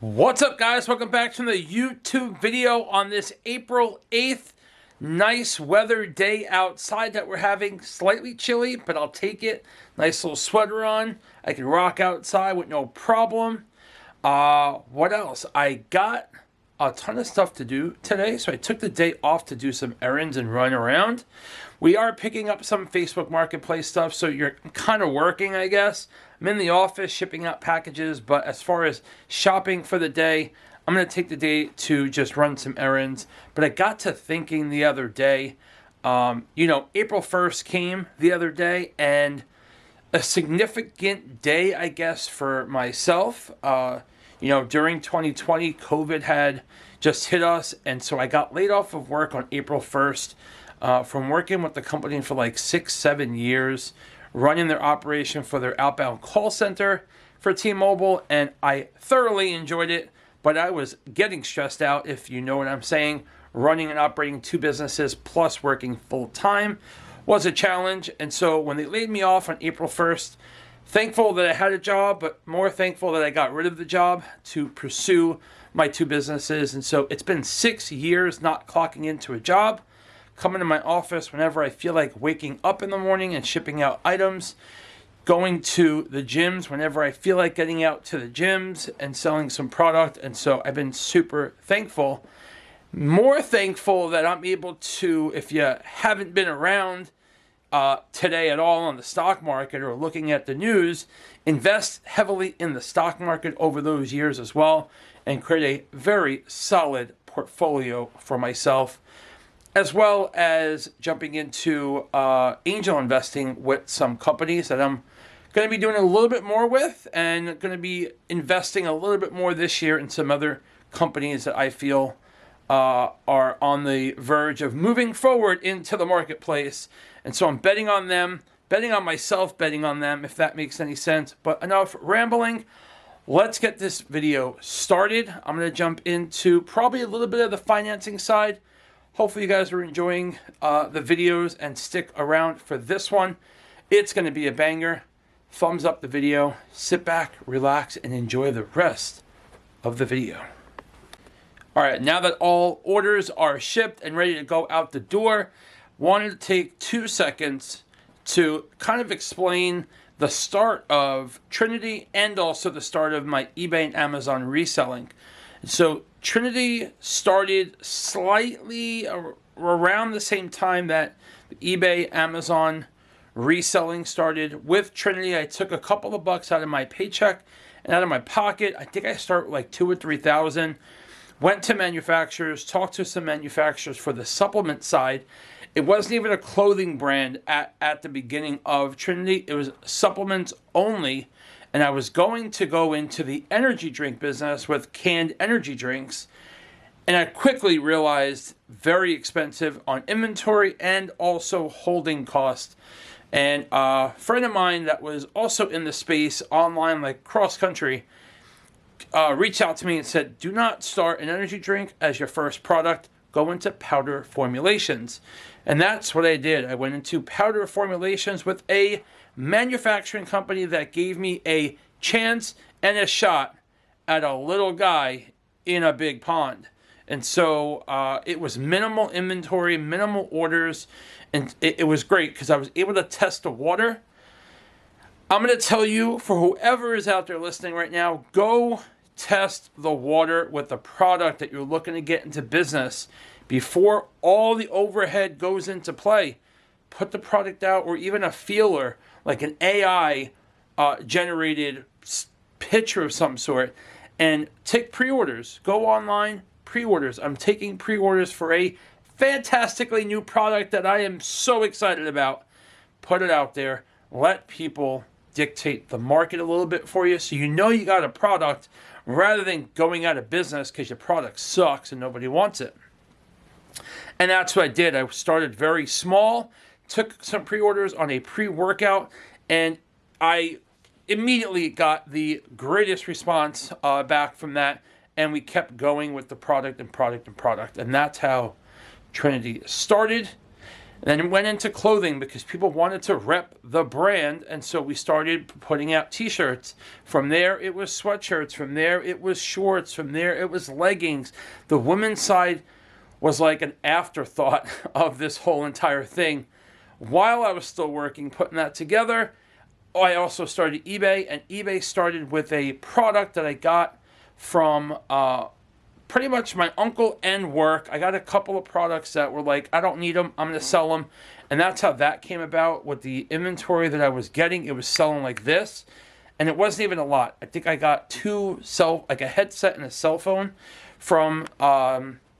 What's up, guys? Welcome back to the YouTube video on this April 8th. Nice weather day outside that we're having. Slightly chilly, but I'll take it. Nice little sweater on. I can rock outside with no problem. What else? I got a ton of stuff to do today, so I took the day off to do some errands and run around. We are picking up some Facebook Marketplace stuff, so you're kind of working, I guess. I'm in the office shipping out packages, but as far as shopping for the day, I'm going to take the day to just run some errands. But I got to thinking the other day, April 1st came the other day, and a significant day, I guess, for myself. During 2020, COVID had just hit us, and so I got laid off of work on April 1st from working with the company for like 6-7 years, running their operation for their outbound call center for T-Mobile, and I thoroughly enjoyed it, but I was getting stressed out, if you know what I'm saying. Running and operating two businesses plus working full-time was a challenge, and so when they laid me off on April 1st, thankful that I had a job, but more thankful that I got rid of the job to pursue my two businesses. And so it's been 6 years not clocking into a job, coming to my office whenever I feel like waking up in the morning and shipping out items, going to the gyms whenever I feel like getting out to the gyms and selling some product. And so I've been super thankful. More thankful that I'm able to, if you haven't been around today at all on the stock market or looking at the news, invest heavily in the stock market over those years as well and create a very solid portfolio for myself, as well as jumping into angel investing with some companies that I'm going to be doing a little bit more with, and going to be investing a little bit more this year in some other companies that I feel are on the verge of moving forward into the marketplace. And so I'm betting on them, betting on myself, betting on them, if that makes any sense. But enough rambling. Let's get this video started. I'm going to jump into probably a little bit of the financing side. Hopefully you guys are enjoying the videos and stick around for this one. It's going to be a banger. Thumbs up the video. Sit back, relax, and enjoy the rest of the video. All right, now that all orders are shipped and ready to go out the door, wanted to take 2 seconds to kind of explain the start of Trinity and also the start of my eBay and Amazon reselling. So Trinity started slightly around the same time that the eBay, Amazon reselling started. With Trinity, I took a couple of bucks out of my paycheck and out of my pocket. I think I started with like $2,000 or $3,000. Went to manufacturers, talked to some manufacturers for the supplement side. It wasn't even a clothing brand at the beginning of Trinity. It was supplements only. And I was going to go into the energy drink business with canned energy drinks. And I quickly realized very expensive on inventory and also holding cost. And a friend of mine that was also in the space online, like cross country, reached out to me and said, do not start an energy drink as your first product. Go into powder formulations. And that's what I did. I went into powder formulations with a manufacturing company that gave me a chance and a shot at a little guy in a big pond. And so it was minimal inventory, minimal orders, and it was great because I was able to test the water. I'm going to tell you, for whoever is out there listening right now, go test the water with the product that you're looking to get into business before all the overhead goes into play. Put the product out, or even a feeler, like an AI generated picture of some sort, and take pre-orders. Go online, pre-orders. I'm taking pre-orders for a fantastically new product that I am so excited about. Put it out there. Let people dictate the market a little bit for you, so you know you got a product, rather than going out of business because your product sucks and nobody wants it. And that's what I did. I started very small, took some pre-orders on a pre-workout, and I immediately got the greatest response back from that, and we kept going with the product and product and product. And that's how Trinity started. And then it went into clothing because people wanted to rep the brand. And so we started putting out t-shirts. From there, it was sweatshirts. From there, it was shorts. From there, it was leggings. The women's side was like an afterthought of this whole entire thing. While I was still working, putting that together, I also started eBay. And eBay started with a product that I got from pretty much my uncle and work. I got a couple of products that were like, I don't need them, I'm going to sell them. And that's how that came about. With the inventory that I was getting, it was selling like this. And it wasn't even a lot. I think I got like a headset and a cell phone from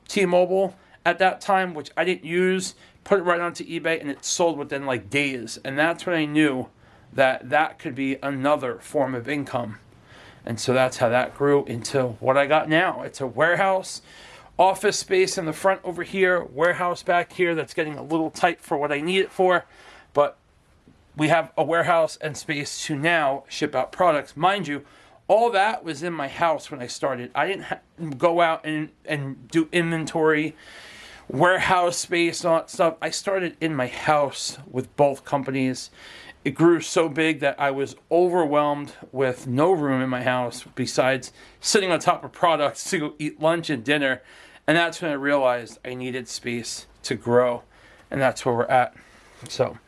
T-Mobile at that time, which I didn't use. Put it right onto eBay, and it sold within like days. And that's when I knew that that could be another form of income. And so that's how that grew into what I got now. It's a warehouse, office space in the front over here, warehouse back here that's getting a little tight for what I need it for. But we have a warehouse and space to now ship out products. Mind you, all that was in my house when I started. I didn't go out and do inventory, warehouse space, all that stuff. I started in my house with both companies. It grew so big that I was overwhelmed with no room in my house besides sitting on top of products to go eat lunch and dinner. And that's when I realized I needed space to grow. And that's where we're at. So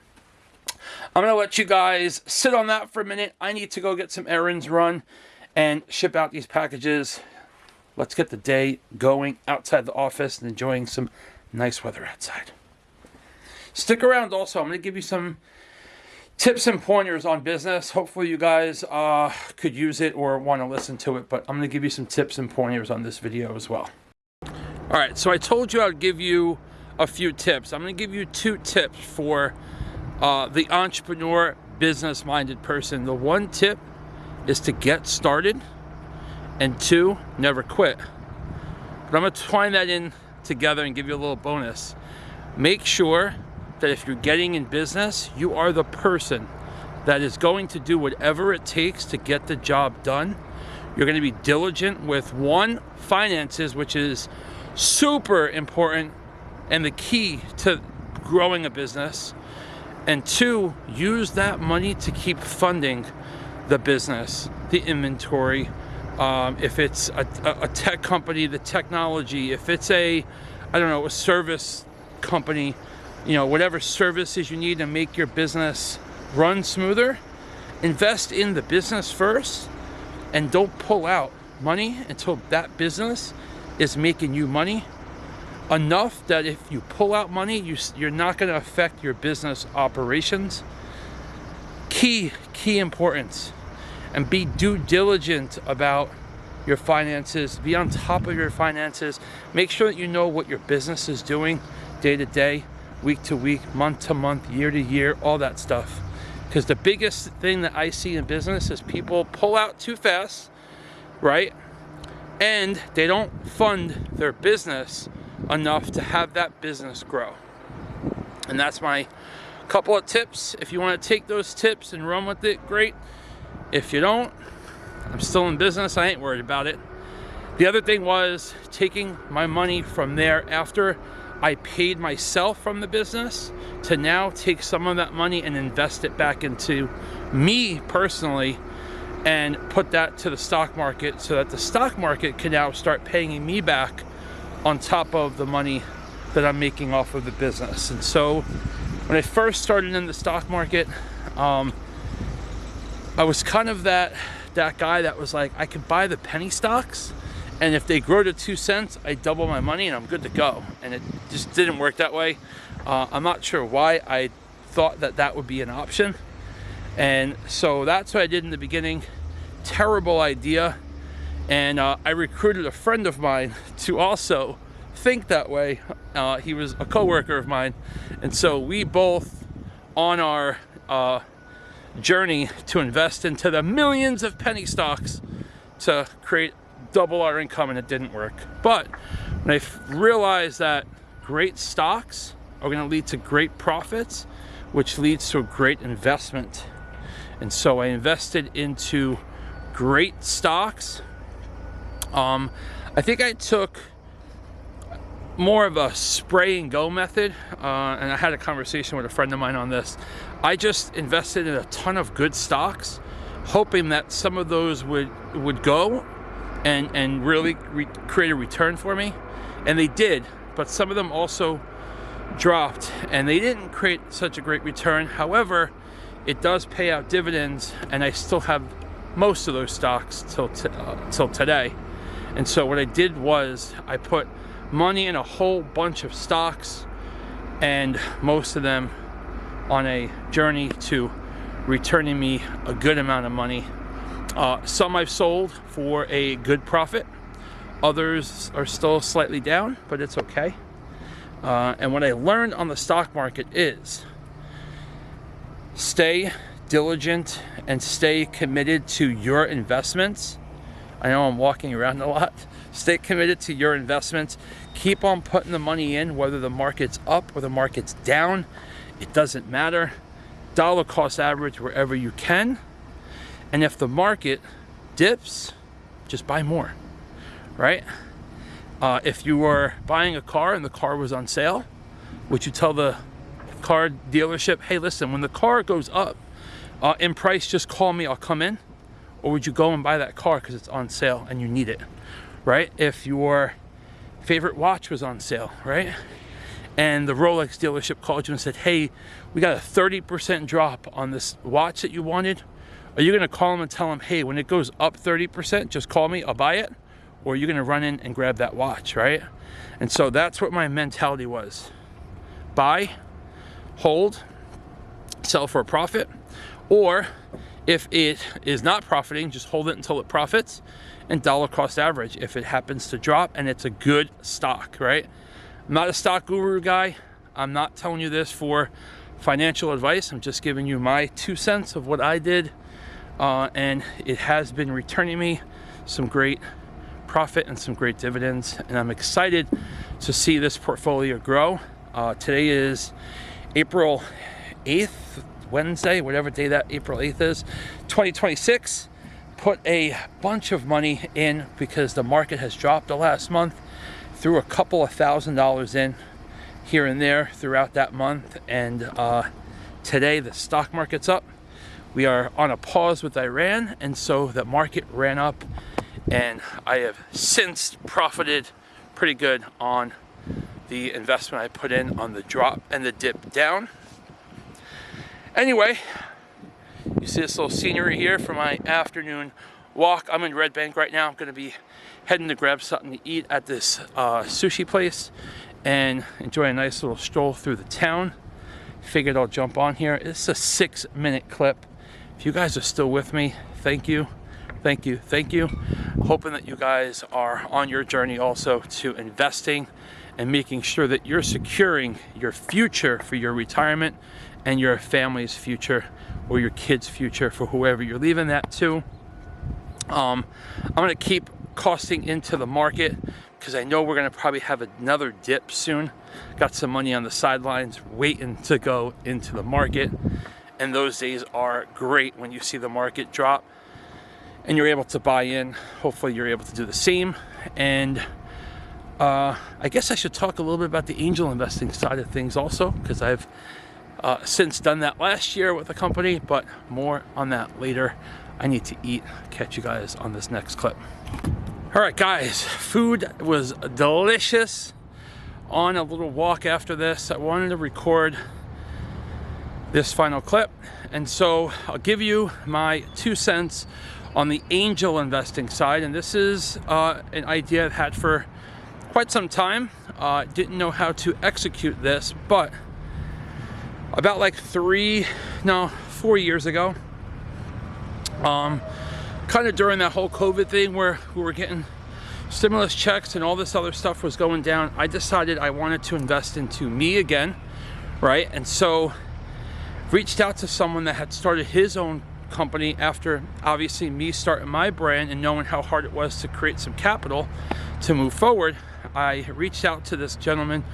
I'm going to let you guys sit on that for a minute. I need to go get some errands run and ship out these packages. Let's get the day going outside the office and enjoying some nice weather outside. Stick around also. I'm going to give you some tips and pointers on business. Hopefully you guys could use it or want to listen to it, but I'm going to give you some tips and pointers on this video as well. All right, so I told you I'd give you a few tips. I'm going to give you 2 tips for the entrepreneur, business-minded person. The 1 tip is to get started, and 2, never quit. But I'm going to twine that in together and give you a little bonus. Make sure that if you're getting in business, you are the person that is going to do whatever it takes to get the job done. You're going to be diligent with 1, finances, which is super important and the key to growing a business. And 2, use that money to keep funding the business, the inventory. If it's a tech company, the technology. If it's a service company, whatever services you need to make your business run smoother, invest in the business first and don't pull out money until that business is making you money enough that if you pull out money, you're not going to affect your business operations. Key importance. And be due diligent about your finances. Be on top of your finances. Make sure that you know what your business is doing day to day, week to week, month to month, year to year, all that stuff. Because the biggest thing that I see in business is people pull out too fast, right? And they don't fund their business enough to have that business grow. And that's my couple of tips. If you want to take those tips and run with it, great. If you don't, I'm still in business. I ain't worried about it. The other thing was taking my money from there after I paid myself from the business to now take some of that money and invest it back into me personally and put that to the stock market so that the stock market can now start paying me back on top of the money that I'm making off of the business. And so when I first started in the stock market, I was kind of that guy that was like, I could buy the penny stocks, and if they grow to 2 cents, I double my money and I'm good to go. And it just didn't work that way. I'm not sure why I thought that would be an option. And so that's what I did in the beginning. Terrible idea. And I recruited a friend of mine to also think that way. He was a coworker of mine. And so we both, on our journey to invest into the millions of penny stocks to create double our income, and it didn't work. But when I realized that great stocks are going to lead to great profits, which leads to a great investment. And so I invested into great stocks. I think I took more of a spray and go method, and I had a conversation with a friend of mine on this. I just invested in a ton of good stocks, hoping that some of those would go and really create a return for me, and they did. But some of them also dropped, and they didn't create such a great return. However, it does pay out dividends, and I still have most of those stocks till today. And so what I did was I put money in a whole bunch of stocks, and most of them on a journey to returning me a good amount of money. Some I've sold for a good profit. Others are still slightly down, but it's okay. And what I learned on the stock market is stay diligent and stay committed to your investments. I know I'm walking around a lot. Stay committed to your investments. Keep on putting the money in, whether the market's up or the market's down. It doesn't matter. Dollar cost average wherever you can. And if the market dips, just buy more, right? If you were buying a car and the car was on sale, would you tell the car dealership, hey, listen, when the car goes up in price, just call me, I'll come in? Or would you go and buy that car because it's on sale and you need it, right? If your favorite watch was on sale, right? And the Rolex dealership called you and said, hey, we got a 30% drop on this watch that you wanted. Are you gonna call them and tell them, hey, when it goes up 30%, just call me, I'll buy it? Or are you gonna run in and grab that watch, right? And so that's what my mentality was. Buy, hold, sell for a profit, or if it is not profiting, just hold it until it profits, and dollar cost average if it happens to drop and it's a good stock, right? I'm not a stock guru guy. I'm not telling you this for financial advice. I'm just giving you my 2 cents of what I did, and it has been returning me some great profit and some great dividends, and I'm excited to see this portfolio grow. Today is April 8th, Wednesday, whatever day that April 8th is, 2026. Put a bunch of money in because the market has dropped the last month. Threw a couple of $1,000s in here and there throughout that month, and today the stock market's up. We are on a pause with Iran, and so the market ran up, and I have since profited pretty good on the investment I put in on the drop and the dip down. Anyway, you see this little scenery here for my afternoon walk. I'm in Red Bank right now. I'm going to be heading to grab something to eat at this sushi place and enjoy a nice little stroll through the town. Figured I'll jump on here. It's a 6-minute clip. If you guys are still with me, thank you. Thank you, thank you. Hoping that you guys are on your journey also to investing and making sure that you're securing your future for your retirement and your family's future or your kids' future for whoever you're leaving that to. I'm gonna keep costing into the market because I know we're gonna probably have another dip soon. Got some money on the sidelines waiting to go into the market, and those days are great when you see the market drop and you're able to buy in. Hopefully you're able to do the same. And I guess I should talk a little bit about the angel investing side of things also, because I've since done that last year with a company, but more on that later. I need to eat. Catch you guys on this next clip. All right, guys, food was delicious. On a little walk after this, I wanted to record this final clip, and so I'll give you my 2 cents on the angel investing side. And this is an idea I've had for quite some time. Didn't know how to execute this, but about like 4 years ago, kind of during that whole COVID thing where we were getting stimulus checks and all this other stuff was going down, I decided I wanted to invest into me again, right? And so reached out to someone that had started his own company after obviously me starting my brand and knowing how hard it was to create some capital to move forward. I reached out to this gentleman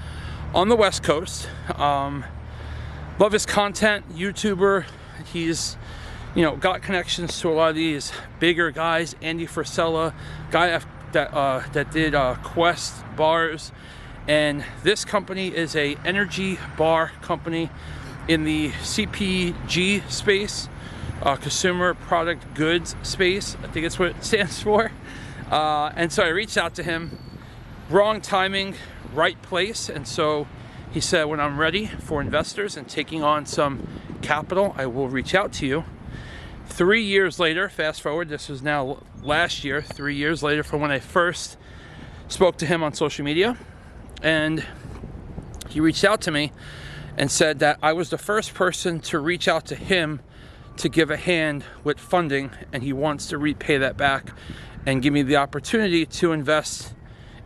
on the West Coast. Love his content, YouTuber. He's, you know, got connections to a lot of these bigger guys. Andy Frisella, guy that did Quest bars, And this company is a energy bar company in the CPG space, consumer product goods space. I think it's what it stands for. And so I reached out to him. Wrong timing, right place. And so he said, when I'm ready for investors and taking on some capital, I will reach out to you. 3 years later, fast forward, this was now last year, 3 years later from when I first spoke to him on social media. And he reached out to me and said that I was the first person to reach out to him to give a hand with funding, and he wants to repay that back and give me the opportunity to invest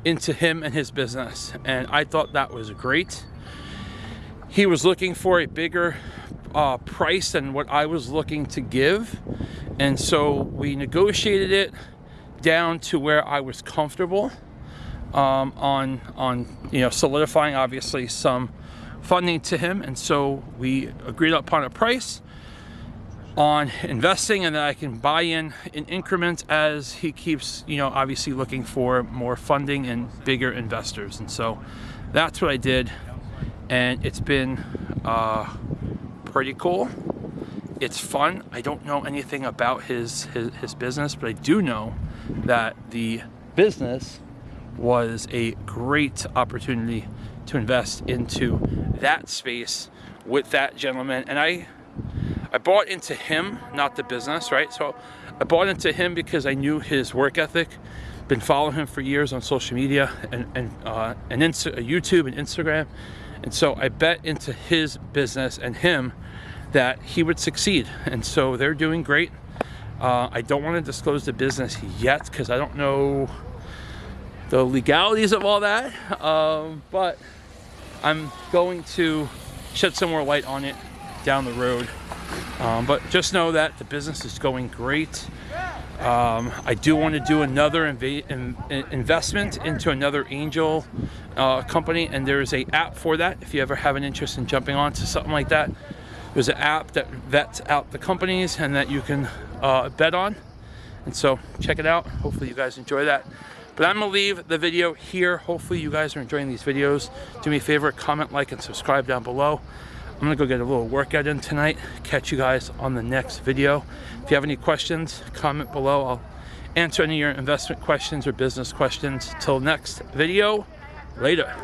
into him and his business. And I thought that was great. He was looking for a bigger price than what I was looking to give, and so we negotiated it down to where I was comfortable on solidifying obviously some funding to him. And so we agreed upon a price on investing, and then I can buy in increments as he keeps obviously looking for more funding and bigger investors. And so that's what I did, and it's been pretty cool. It's fun. I don't know anything about his business, but I do know that the business was a great opportunity to invest into that space with that gentleman. And I bought into him, not the business, right? So I bought into him because I knew his work ethic. Been following him for years on social media and YouTube and Instagram. And so I bet into his business and him that he would succeed. And so they're doing great. I don't want to disclose the business yet because I don't know the legalities of all that. But I'm going to shed some more light on it down the road. But just know that the business is going great. I do want to do another investment into another angel company, and there is an app for that. If you ever have an interest in jumping onto something like that, there's an app that vets out the companies and that you can bet on. And so check it out. Hopefully you guys enjoy that. But I'm gonna leave the video here. Hopefully you guys are enjoying these videos. Do me a favor, comment, like, and subscribe down below. I'm gonna go get a little workout in tonight. Catch you guys on the next video. If you have any questions, comment below. I'll answer any of your investment questions or business questions. Till next video, later.